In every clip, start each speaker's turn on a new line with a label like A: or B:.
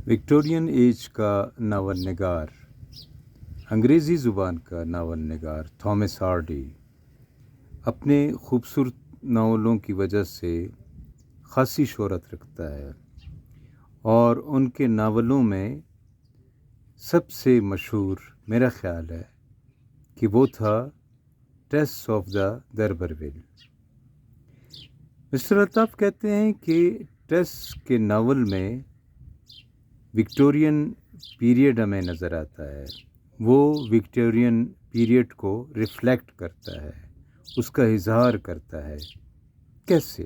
A: Victorian age کا novel نگار، انگریزی زبان کا ناول نگار تھامس ہارڈی اپنے خوبصورت ناولوں کی وجہ سے خاصی شہرت رکھتا ہے، اور ان کے ناولوں میں سب سے مشہور میرا خیال ہے کہ وہ تھا ٹیس آف دا دربرویل۔ مسٹر الطاف کہتے ہیں کہ ٹیس کے ناول میں وکٹورین پیریڈ ہمیں نظر آتا ہے، وہ وکٹورین پیریڈ کو ریفلیکٹ کرتا ہے، اس کا اظہار کرتا ہے۔ کیسے؟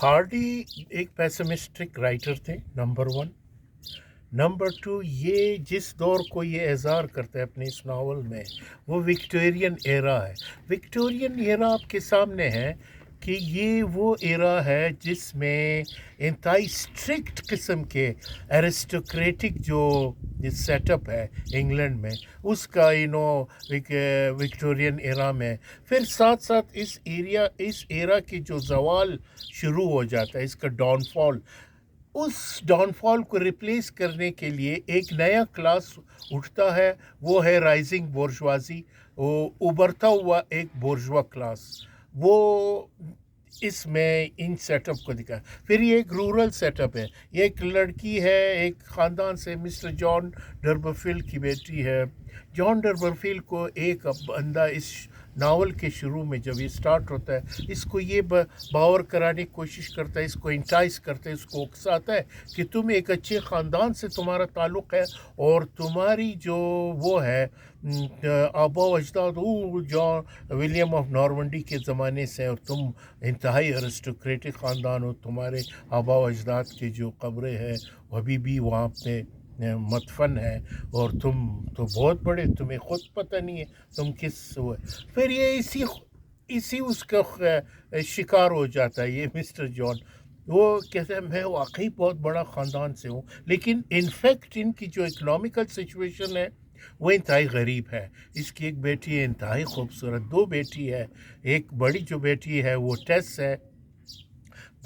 B: ہارڈی ایک پیسمسٹک رائٹر تھے، نمبر 1۔ نمبر 2، یہ جس دور کو یہ اظہار کرتا ہے اپنے اس ناول میں، وہ وکٹورین ایرا ہے۔ وکٹورین ایرا آپ کے سامنے ہے کہ یہ وہ ایرا ہے جس میں انتہائی اسٹرکٹ قسم کے ایرسٹوکریٹک جو سیٹ اپ ہے انگلینڈ میں، اس کا وکٹورین ایرا میں پھر ساتھ ساتھ اس ایرا کی جو زوال شروع ہو جاتا ہے، اس کا ڈاؤن فال، اس ڈاؤن فال کو ریپلیس کرنے کے لیے ایک نیا کلاس اٹھتا ہے، وہ ہے رائزنگ بورژوازی، وہ ابھرتا ہوا ایک بورژوا کلاس، وہ اس میں ان سیٹ اپ کو دکھا۔ پھر یہ ایک رورل سیٹ اپ ہے، یہ ایک لڑکی ہے ایک خاندان سے، مسٹر جان ڈربرفیلڈ کی بیٹی ہے۔ جان ڈربرفیلڈ کو ایک بندہ اس ناول کے شروع میں جب یہ سٹارٹ ہوتا ہے، اس کو یہ باور کرانے کی کوشش کرتا ہے، اس کو انٹائز کرتا ہے، اس کو اکساتا ہے کہ تم ایک اچھے خاندان سے تمہارا تعلق ہے، اور تمہاری جو وہ ہے آبا و اجداد جان ولیم آف نارمنڈی کے زمانے سے، اور تم انتہائی ارسٹوکریٹک خاندان ہو، تمہارے آبا و اجداد کی جو قبریں ہیں وہ ابھی بھی وہاں پہ مدفن ہے، اور تم تو بہت بڑے، تمہیں خود پتہ نہیں ہے تم کس ہوئے۔ پھر یہ اسی اس کا شکار ہو جاتا ہے یہ مسٹر جان، وہ کہتے ہیں میں واقعی بہت بڑا خاندان سے ہوں، لیکن انفیکٹ ان کی جو اکنامیکل سچویشن ہے وہ انتہائی غریب ہے۔ اس کی ایک بیٹی ہے انتہائی خوبصورت، 2 بیٹی ہے، ایک بڑی جو بیٹی ہے وہ ٹیس ہے،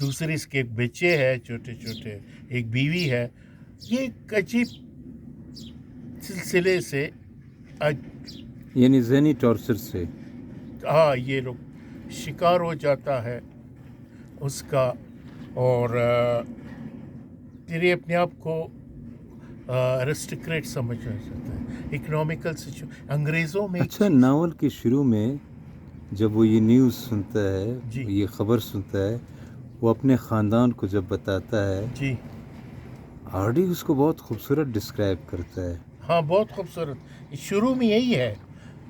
B: دوسری اس کے ایک بچے ہے چھوٹے چھوٹے، ایک بیوی ہے۔ یہ ایک عجیب سلسلے سے
A: یعنی ذہنی ٹارچر سے
B: یہ لوگ شکار ہو جاتا ہے اس کا، اور پھر یہ اپنے آپ کو ارسٹوکریٹ سمجھنا چاہتا ہے، اکنامیکل انگریزوں میں ایک
A: اچھا،
B: چیز۔
A: ناول کے شروع میں جب وہ یہ نیوز سنتا ہے،
B: جی
A: یہ خبر سنتا ہے، وہ اپنے خاندان کو جب بتاتا ہے،
B: جی
A: ہارڈی اس کو بہت خوبصورت ڈسکرائب کرتا ہے۔
B: ہاں، بہت خوبصورت، شروع میں یہی ہے۔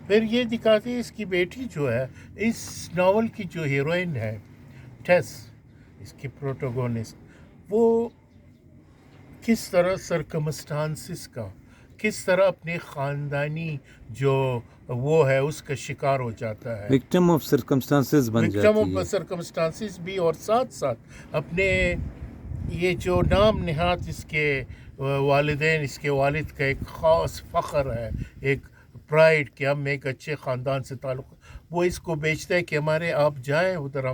B: پھر یہ دکھاتے ہیں اس کی بیٹی جو ہے، اس ناول کی جو ہیروئن ہے ٹیس، اس کی پروٹوگونسٹ، وہ کس طرح سرکمسٹانسز کا، کس طرح اپنے خاندانی جو وہ ہے اس کا شکار ہو جاتا ہے،
A: وکٹم آف سرکمسٹانسز بن
B: وکٹم
A: جاتی ہے۔
B: آف سرکمسٹانسز بھی، اور ساتھ ساتھ اپنے یہ جو نام نہاد اس کے والدین، اس کے والد کا ایک خاص فخر ہے، ایک پرائڈ کہ ہم ایک اچھے خاندان سے تعلق، وہ اس کو بیچتا ہے کہ ہمارے آپ جائیں ادھر،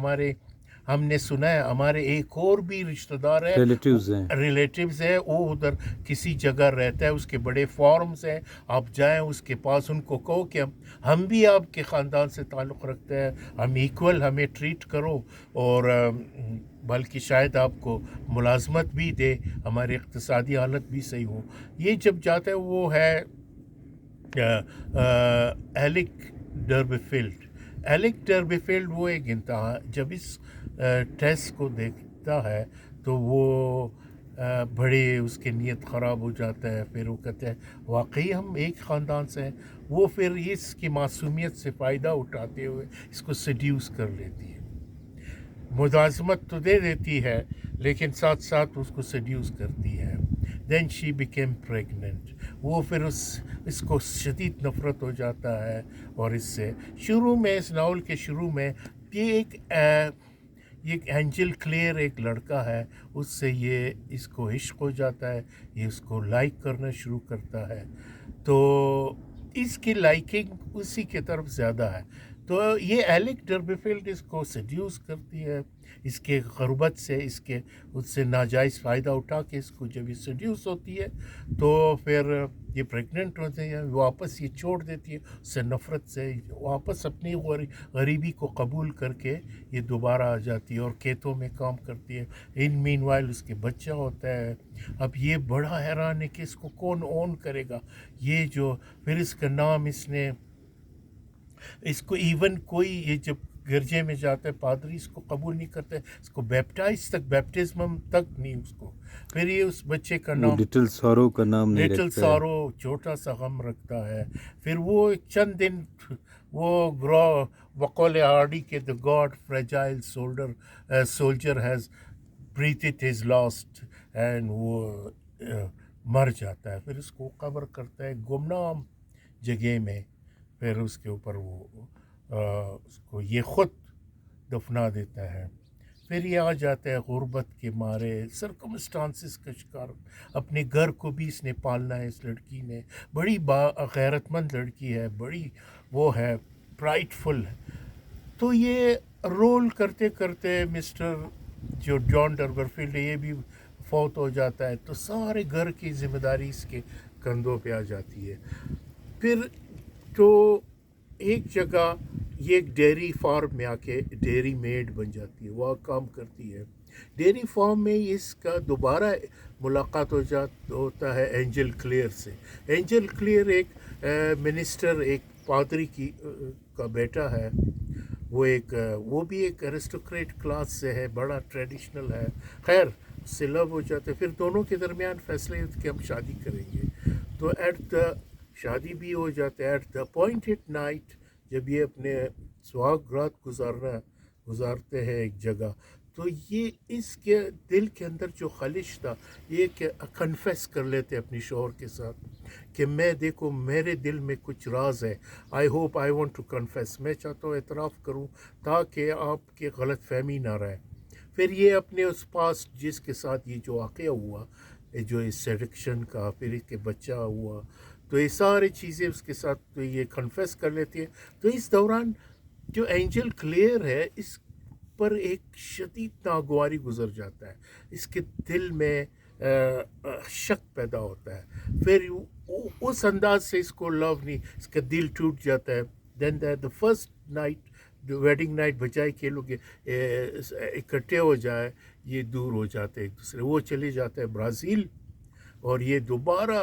B: ہم نے سنا ہے ہمارے ایک اور بھی رشتہ دار ہے، ریلیٹیوز ہے، وہ ادھر کسی جگہ رہتا ہے، اس کے بڑے فارمز ہیں، آپ جائیں اس کے پاس، ان کو کہو کہ ہم بھی آپ کے خاندان سے تعلق رکھتے ہیں، ہم ایکول، ہمیں ٹریٹ کرو، اور بلکہ شاید آپ کو ملازمت بھی دے، ہماری اقتصادی حالت بھی صحیح ہو۔ یہ جب جاتا ہے وہ ہے ایلک ڈربیفیلڈ، وہ ایک انتہا، جب اس ٹیس کو دیکھتا ہے تو وہ بڑے اس کے نیت خراب ہو جاتا ہے، پھر وہ کہتے ہیں واقعی ہم ایک خاندان سے ہیں، وہ پھر اس کی معصومیت سے فائدہ اٹھاتے ہوئے اس کو سیڈیوس کر لیتی ہے، ملازمت تو دے دیتی ہے لیکن ساتھ ساتھ اس کو سیڈیوس کرتی ہے۔ دین شی بیکیم پریگننٹ، وہ پھر اس کو شدید نفرت ہو جاتا ہے، اور اس سے شروع میں، اس ناول کے شروع میں یہ ایک اینجل کلیئر ایک لڑکا ہے، اس سے یہ اس کو عشق ہو جاتا ہے، یہ اس کو لائک کرنا شروع کرتا ہے، تو اس کی لائکنگ اسی کی طرف زیادہ ہے۔ تو یہ ایلک ڈربیفیلڈ اس کو سیڈیوس کرتی ہے اس کے غربت سے، اس سے ناجائز فائدہ اٹھا کے اس کو جب یہ سیڈیوس ہوتی ہے تو پھر یہ پریگننٹ ہوتے ہیں، واپس یہ چھوڑ دیتی ہے اس سے نفرت سے، واپس اپنی غریبی کو قبول کر کے یہ دوبارہ آ جاتی ہے اور کھیتوں میں کام کرتی ہے۔ ان مین وائل اس کے بچہ ہوتا ہے۔ اب یہ بڑا حیران ہے کہ اس کو کون اون کرے گا، یہ جو پھر اس کا نام اس کو ایون کوئی یہ جب گرجے میں جاتا ہے پادری اس کو قبول نہیں کرتے، اس کو بیپٹزم تک نہیں اس کو، پھر یہ اس بچے کا
A: وہ
B: نام
A: لٹل سارو کا نام نہیں
B: لٹل
A: رکھتا ہے۔
B: سارو چھوٹا سا غم رکھتا ہے۔ پھر وہ چند دن وہ وقول ہارڈی کے the god fragile soldier has breathed his last and وہ مر جاتا ہے، پھر اس کو قبر کرتا ہے گمنام جگہ میں، پھر اس کے اوپر وہ اس کو یہ خود دفنا دیتا ہے۔ پھر یہ آ جاتا ہے غربت کے مارے سرکمسٹانسز کا شکار، اپنے گھر کو بھی اس نے پالنا ہے، اس لڑکی نے بڑی غیرت مند لڑکی ہے، بڑی وہ ہے پرائڈ فل ہے۔ تو یہ رول کرتے کرتے مسٹر جو جان ڈربرفیلڈ ہے یہ بھی فوت ہو جاتا ہے، تو سارے گھر کی ذمہ داری اس کے کندھوں پہ آ جاتی ہے۔ پھر تو ایک جگہ یہ ایک ڈیری فارم میں آ کے ڈیری میڈ بن جاتی ہے، وہ کام کرتی ہے ڈیری فارم میں۔ اس کا دوبارہ ملاقات ہوتا ہے اینجل کلیئر سے۔ اینجل کلیئر ایک منسٹر، ایک پادری کا بیٹا ہے، وہ بھی ایک ایرسٹوکریٹ کلاس سے ہے، بڑا ٹریڈیشنل ہے، خیر اس سے لو ہو جاتے، پھر دونوں کے درمیان فیصلے کہ ہم شادی کریں گے، تو شادی بھی ہو جاتا ہے۔ ایٹ دا اپوائنٹڈ نائٹ جب یہ اپنے سہاگ رات گزارتے ہیں ایک جگہ، تو یہ اس کے دل کے اندر جو خلش تھا یہ کہ کنفیس کر لیتے اپنی شوہر کے ساتھ کہ میں دیکھو میرے دل میں کچھ راز ہے، I hope I want to confess, میں چاہتا ہوں اعتراف کروں تاکہ آپ کی غلط فہمی نہ رہے۔ پھر یہ اپنے اس پاس جس کے ساتھ یہ جو واقعہ ہوا، جو اس سیڈکشن کا، پھر اس کے بچہ ہوا، تو یہ ساری چیزیں اس کے ساتھ تو یہ کنفیس کر لیتی ہے۔ تو اس دوران جو اینجل کلیئر ہے اس پر ایک شدید ناگواری گزر جاتا ہے، اس کے دل میں شک پیدا ہوتا ہے، پھر اس انداز سے اس کو لو نہیں، اس کا دل ٹوٹ جاتا ہے۔ Then the first night wedding night بجائے کہ لوگ اکٹھے ہو جائے، یہ دور ہو جاتے ایک دوسرے، وہ چلے جاتے ہیں برازیل، اور یہ دوبارہ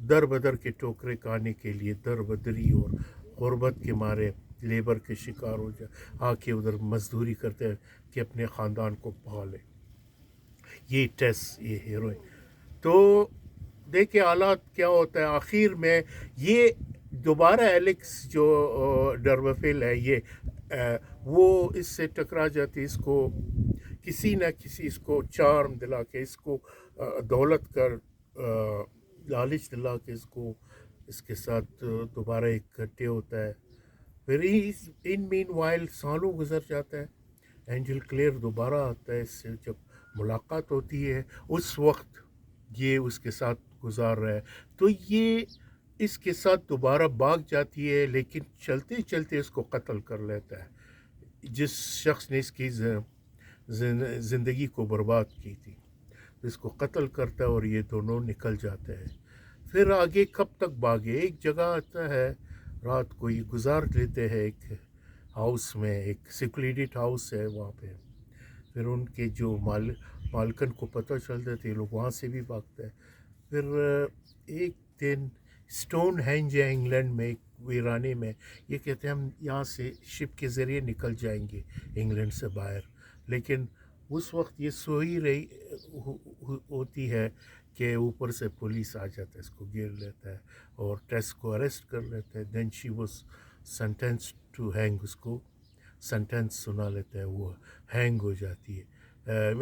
B: در بدر کے ٹوکرے کھانے کے لیے در بدری اور غربت کے مارے لیبر کے شکار ہو جائے، آ کے ادھر مزدوری کرتے ہیں کہ اپنے خاندان کو پالے۔ یہ ٹیس یہ ہیروئن، تو دیکھیں حالات کیا ہوتا ہے آخر میں۔ یہ دوبارہ ایلیکس جو ڈربیفیلڈ ہے یہ وہ اس سے ٹکرا جاتی، اس کو کسی نہ کسی اس کو چارم دلا کے، اس کو دولت کا لالچ دلا کے اس کے ساتھ دوبارہ اکٹھے ہوتا ہے۔ پھر ان مین وائل سالوں گزر جاتا ہے، اینجل کلیئر دوبارہ آتا ہے، اس سے جب ملاقات ہوتی ہے اس وقت یہ اس کے ساتھ گزار رہا ہے، تو یہ اس کے ساتھ دوبارہ بھاگ جاتی ہے، لیکن چلتے چلتے اس کو قتل کر لیتا ہے جس شخص نے اس کی زندگی کو برباد کی تھی، اس کو قتل کرتا ہے اور یہ دونوں نکل جاتے ہیں۔ پھر آگے کب تک بھاگے، ایک جگہ آتا ہے رات کو یہ گزار لیتے ہیں ایک ہاؤس میں، ایک سیکلیڈڈ ہاؤس ہے وہاں پہ، پھر ان کے جو مالکن کو پتہ چلتا ہے لوگ وہاں سے بھی بھاگتے ہیں۔ پھر ایک دن اسٹون ہینج ہے انگلینڈ میں ایک ویرانے میں، یہ کہتے ہیں ہم یہاں سے شپ کے ذریعے نکل جائیں گے انگلینڈ سے باہر، لیکن اس وقت یہ سوئی رہی ہوتی ہے کہ اوپر سے پولیس آ جاتا ہے، اس کو گھیر لیتا ہے اور ٹیس کو اریسٹ کر لیتا ہے۔ Then she was sentence to hang, اس کو سینٹینس سنا لیتا ہے، وہ ہینگ ہو جاتی ہے،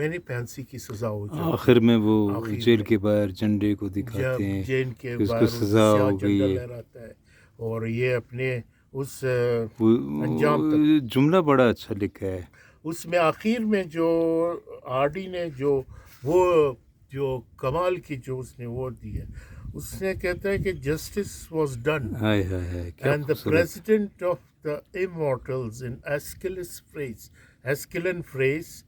B: یعنی پھانسی کی سزا ہو جاتی ہے۔
A: آخر میں وہ
B: آخر
A: جیل
B: میں
A: کے باہر جھنڈے کو
B: جب
A: دکھاتے ہیں
B: جیل کے
A: کہ اس کو
B: باہر
A: سزا
B: سیاہ
A: ہو
B: جھنڈا
A: گئی ہے۔
B: لہراتا ہے اور یہ اپنے اس
A: وہ
B: انجام تک،
A: جملہ بڑا اچھا لکھا ہے۔
B: اس میں آخر میں جو آرڈی نے جو کمال کی جو اس نے وہ دی ہے، اس نے کہتا ہے کہ جسٹس واز ڈن
A: ہائے ہائے ہائے، کیا
B: اینڈ دا
A: خوبصورت۔
B: President of the immortals in Aeschylean phrase,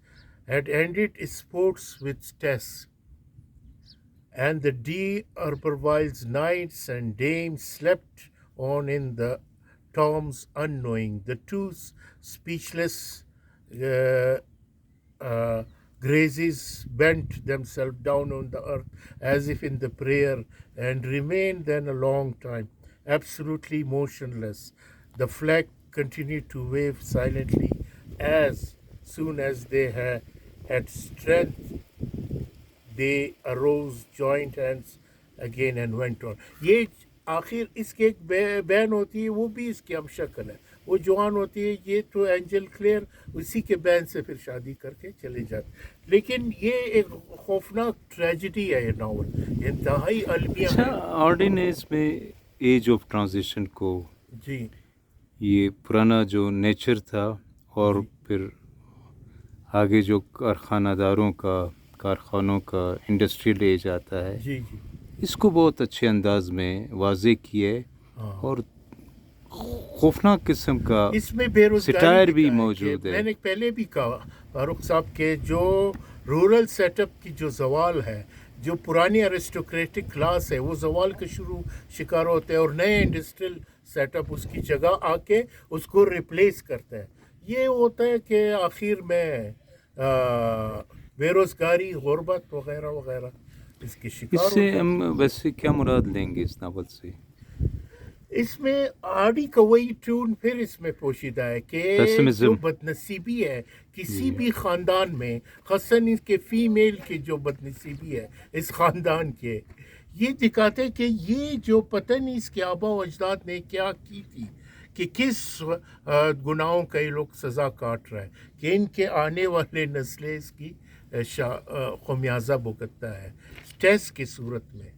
B: had ended sports with chess, and the d'Urberville's knights and dames slept on in the tombs unknowing. The two speechless Graces bent themselves down on the earth as if in the prayer, and remained then a long time absolutely motionless. The flag continued to wave silently. As soon as they had strength, they arose, joined hands again and went on. یہ آخر اس کی ایک بہن ہوتی ہے، وہ بھی اس کی ہم شکل ہے، وہ جوان ہوتی ہے، یہ تو اینجل کلیئر اسی کے بہن سے پھر شادی کر کے چلے جاتے. لیکن یہ ایک خوفناک ٹریجڈی ہے یہ ناول، انتہائی المیہ ہے.
A: آرڈی نے اس میں ایج آف ٹرانزیشن کو،
B: جی
A: یہ پرانا جو نیچر تھا اور پھر آگے جو کارخانوں کا انڈسٹریل ایج آتا ہے،
B: جی جی
A: اس کو بہت اچھے انداز میں واضح کیے، اور خوفناک قسم کا
B: اس میں بے روزگاری
A: سٹائر بھی
B: دکھایا ہے
A: موجود
B: کہ
A: ہے.
B: میں نے پہلے بھی کہا فاروق صاحب کہ جو رورل سیٹ اپ کی جو زوال ہے، جو پرانی ایرسٹوکریٹک کلاس ہے، وہ زوال کا شکار ہوتے ہیں، اور نئے انڈسٹریل سیٹ اپ اس کی جگہ آ کے اس کو ریپلیس کرتا ہے. یہ ہوتا ہے کہ آخر میں بے روزگاری، غربت وغیرہ وغیرہ اس کی شکار
A: اس سے
B: ہوتے ہیں.
A: ہم ویسے کیا مراد لیں گے اس ناول سے؟
B: اس میں آرڈی کا وہی ٹون پھر اس میں پوشیدہ ہے کہ
A: Pessimism.
B: جو بدنصیبی ہے کسی بھی خاندان میں، خاصاً اس کے فیمیل کی جو بدنصیبی ہے اس خاندان کے، یہ دکھاتے ہیں کہ یہ جو پتہ نہیں اس کے آبا و اجداد نے کیا کی تھی، کہ کس گناہوں کا یہ لوگ سزا کاٹ رہا ہے، کہ ان کے آنے والے نسلیں اس کی خمیازہ بھگتتا ہے ٹیس کی صورت میں.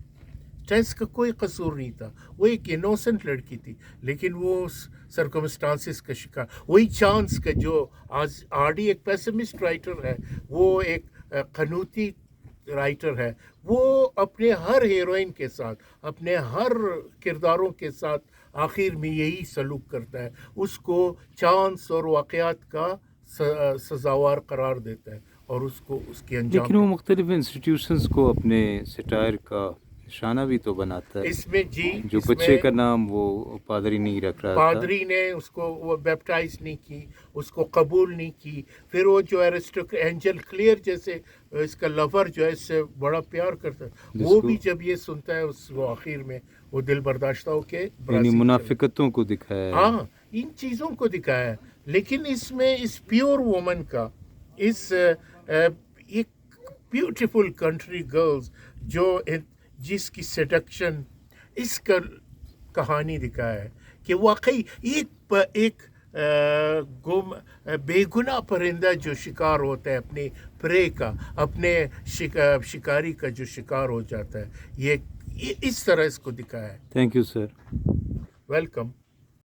B: ٹیس کا کوئی قصور نہیں تھا، وہ ایک انوسنٹ لڑکی تھی، لیکن وہ سرکمسٹانسز کا شکار. وہی چانس کا جو آج آرڈی ایک پیسمسٹ رائٹر ہے، وہ ایک قنوتی رائٹر ہے، وہ اپنے ہر ہیروئن کے ساتھ، اپنے ہر کرداروں کے ساتھ آخر میں یہی سلوک کرتا ہے، اس کو چانس اور واقعات کا سزاوار قرار دیتا ہے اور اس کو اس کے انجام.
A: لیکن وہ مختلف انسٹیٹیوشنز کو اپنے سٹائر کا نشانہ بھی تو بناتا ہے.
B: اس میں جی
A: جو
B: اس
A: بچے
B: میں
A: کا نام وہ پادری نہیں رکھ رہا تھا،
B: پادری نے اس کو وہ بیپٹائز نہیں کی، اس کو قبول نہیں کی. پھر وہ جو اینجل کلیئر جیسے اس کا لور جو ہے اس سے بڑا پیار کرتا ہے، وہ بھی جب یہ سنتا ہے وہ آخر میں وہ دل برداشتہ ہو کے
A: یعنی منافقتوں کو دکھایا ہے.
B: ہاں ان چیزوں کو دکھایا ہے. لیکن اس میں اس پیور وومن کا، اس ایک بیوٹیفل کنٹری گرلز جو جس کی سیڈکشن، اس کا کہانی دکھایا ہے کہ واقعی ایک بے گناہ پرندہ جو شکار ہوتا ہے اپنے پرے کا، اپنے شکاری کا جو شکار ہو جاتا ہے، یہ اس طرح اس کو دکھایا ہے.
A: Thank you sir.
B: ویلکم.